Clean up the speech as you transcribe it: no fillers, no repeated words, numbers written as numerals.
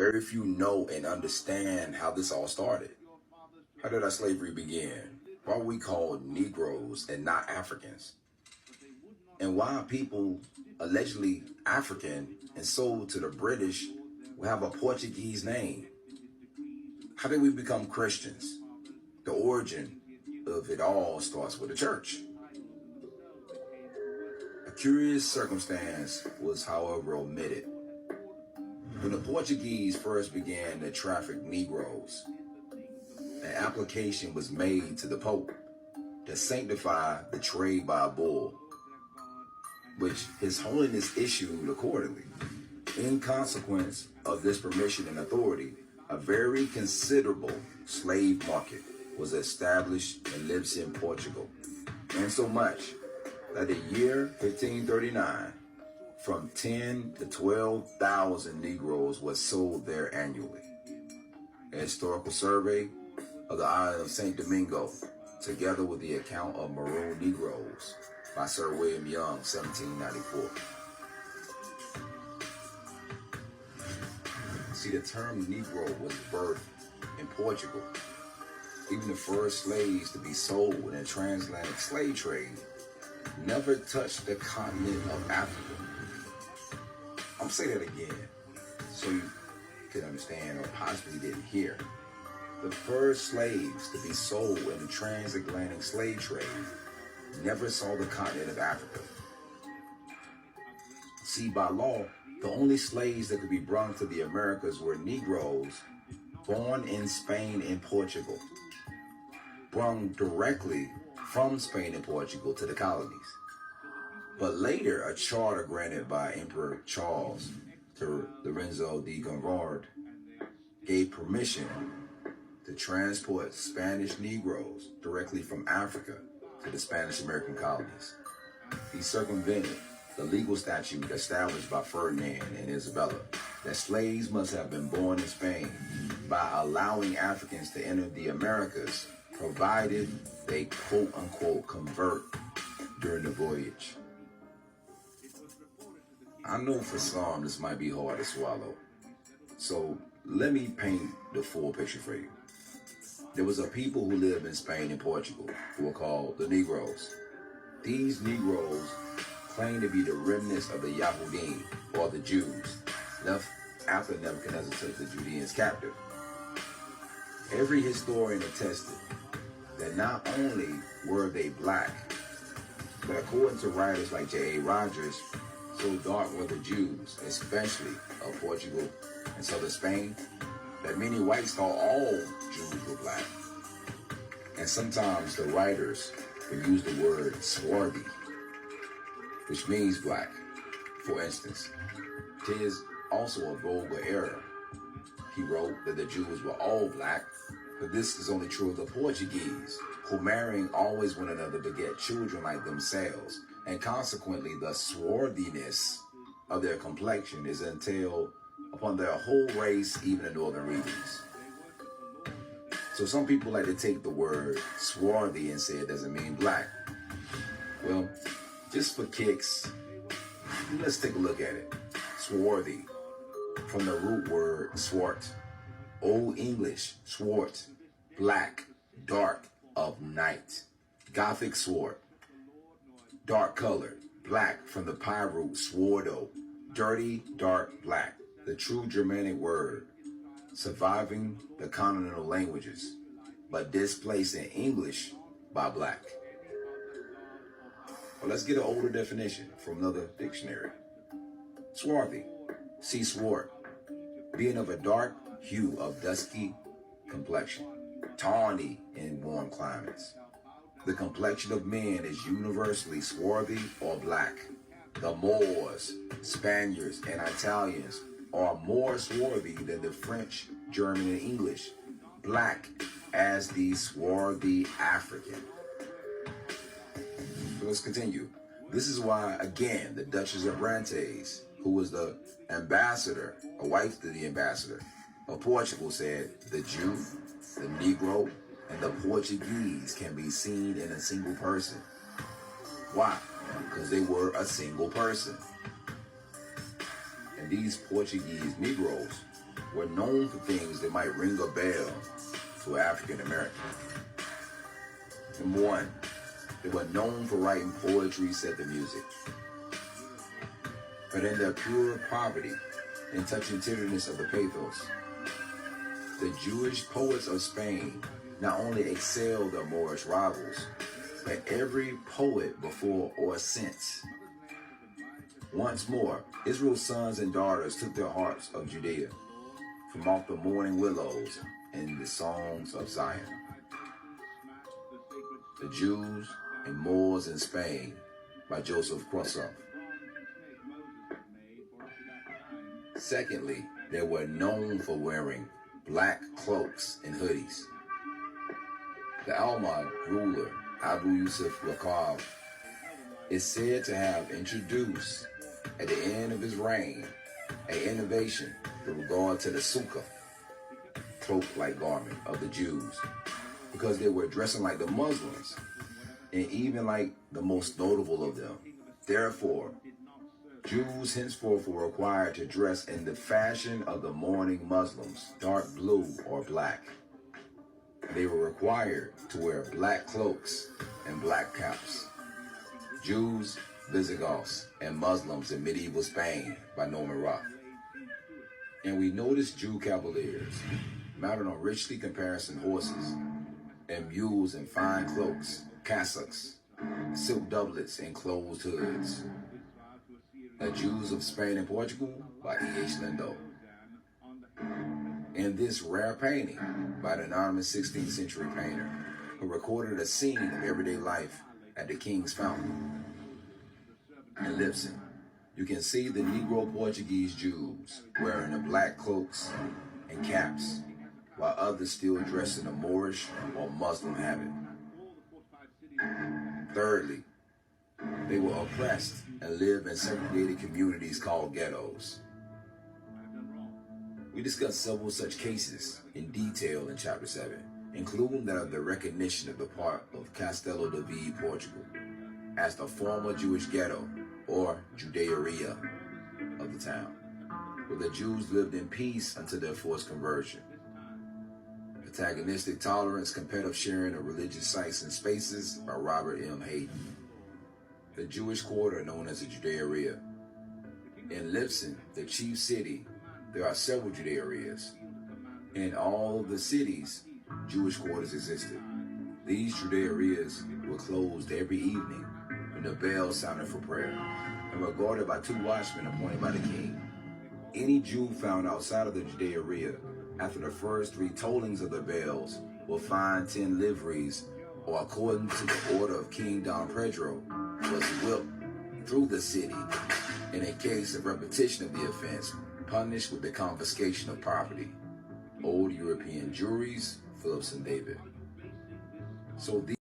Very few know and understand how this all started. How did our slavery begin? Why were we called Negroes and not Africans? And why people allegedly African and sold to the British will have a Portuguese name? How did we become Christians? The origin of it all starts with the church. A curious circumstance was, however, omitted. When the Portuguese first began to traffic Negroes, an application was made to the Pope to sanctify the trade by a bull, which His Holiness issued accordingly. In consequence of this permission and authority, a very considerable slave market was established in Lisbon, Portugal, and so much that the year 1539, from 10 to 12,000 Negroes was sold there annually. A historical survey of the island of St. Domingo, together with the account of Maroon Negroes by Sir William Young, 1794. See, the term Negro was birthed in Portugal. Even the first slaves to be sold in the transatlantic slave trade never touched the continent of Africa. I'm saying that again so you can understand or possibly didn't hear. The first slaves to be sold in the transatlantic slave trade never saw the continent of Africa. See, by law, the only slaves that could be brought to the Americas were Negroes born in Spain and Portugal, brought directly from Spain and Portugal to the colonies. But later, a charter granted by Emperor Charles to Lorenzo de Gondomar gave permission to transport Spanish Negroes directly from Africa to the Spanish American colonies. He circumvented the legal statute established by Ferdinand and Isabella that slaves must have been born in Spain by allowing Africans to enter the Americas, provided they quote-unquote convert during the voyage. I know for some this might be hard to swallow, so let me paint the full picture for you. There was a people who lived in Spain and Portugal who were called the Negroes. These Negroes claimed to be the remnants of the Yahudim, or the Jews, left after Nebuchadnezzar took the Judeans captive. Every historian attested that not only were they black, but according to writers like J.A. Rogers, so dark were the Jews, especially of Portugal and southern Spain, that many whites thought all Jews were black. And sometimes the writers would use the word swarthy, which means black. For instance, it is also a vulgar error. He wrote that the Jews were all black, but this is only true of the Portuguese, who marrying always one another beget children like themselves, and consequently the swarthiness of their complexion is entailed upon their whole race, even in northern regions. So some people like to take the word swarthy and say it doesn't mean black. Well, just for kicks, let's take a look at it. Swarthy, from the root word swart, Old English swart, black, dark, of night. Gothic swart, dark colored, black, from the PIE root swardo, dirty, dark, black. The true Germanic word, surviving the continental languages, but displaced in English by black. Well, let's get an older definition from another dictionary. Swarthy, see swart, being of a dark hue of dusky complexion, tawny in warm climates. The complexion of men is universally swarthy or black. The Moors, Spaniards, and Italians are more swarthy than the French, German, and English, black as the swarthy African. So let's continue. This is why, again, the Duchess of Brantes, who was the ambassador, a wife to the ambassador of Portugal, said, the Jew, the Negro, and the Portuguese can be seen in a single person. Why? Because they were a single person. And these Portuguese Negroes were known for things that might ring a bell to an African American. Number one, they were known for writing poetry set to music. But in their pure poverty and touching tenderness of the pathos, the Jewish poets of Spain not only excelled their Moorish rivals, but every poet before or since. Once more, Israel's sons and daughters took their harps of Judea from off the mourning willows and the songs of Zion. The Jews and Moors in Spain by Joseph Croissant. Secondly, they were known for wearing black cloaks and hoodies. The Almohad ruler, Abu Yusuf Raqab, is said to have introduced at the end of his reign an innovation with regard to the sukkah, cloak-like garment of the Jews, because they were dressing like the Muslims, and even like the most notable of them. Therefore, Jews henceforth were required to dress in the fashion of the mourning Muslims, dark blue or black. They were required to wear black cloaks and black caps. Jews, Visigoths, and Muslims in medieval Spain by Norman Roth. And we notice Jew cavaliers mounted on richly caparisoned horses and mules in fine cloaks, cassocks, silk doublets, and closed hoods. The Jews of Spain and Portugal by E.H. Lindo. And this rare painting by the anonymous 16th century painter who recorded a scene of everyday life at the King's Fountain in Lipson. You can see the Negro Portuguese Jews wearing the black cloaks and caps, while others still dressed in a Moorish or Muslim habit. Thirdly, they were oppressed and lived in segregated communities called ghettos. We discussed several such cases in detail in Chapter 7, including that of the recognition of the part of Castelo de Vide, Portugal, as the former Jewish ghetto, or Juderia, of the town, where the Jews lived in peace until their forced conversion. Antagonistic Tolerance, Competitive Sharing of Religious Sites and Spaces by Robert M. Hayden. The Jewish quarter known as the Juderia. In Lipson, the chief city, there are several Juderias. In all of the cities, Jewish quarters existed. These Juderias were closed every evening when the bell sounded for prayer, and were guarded by 2 watchmen appointed by the king. Any Jew found outside of the Juderia after the first 3 tollings of the bells will find 10 liveries, or according to the order of King Don Pedro, was whipped through the city. In a case of repetition of the offense, punished with the confiscation of property. Old European juries, Phillips and David. So these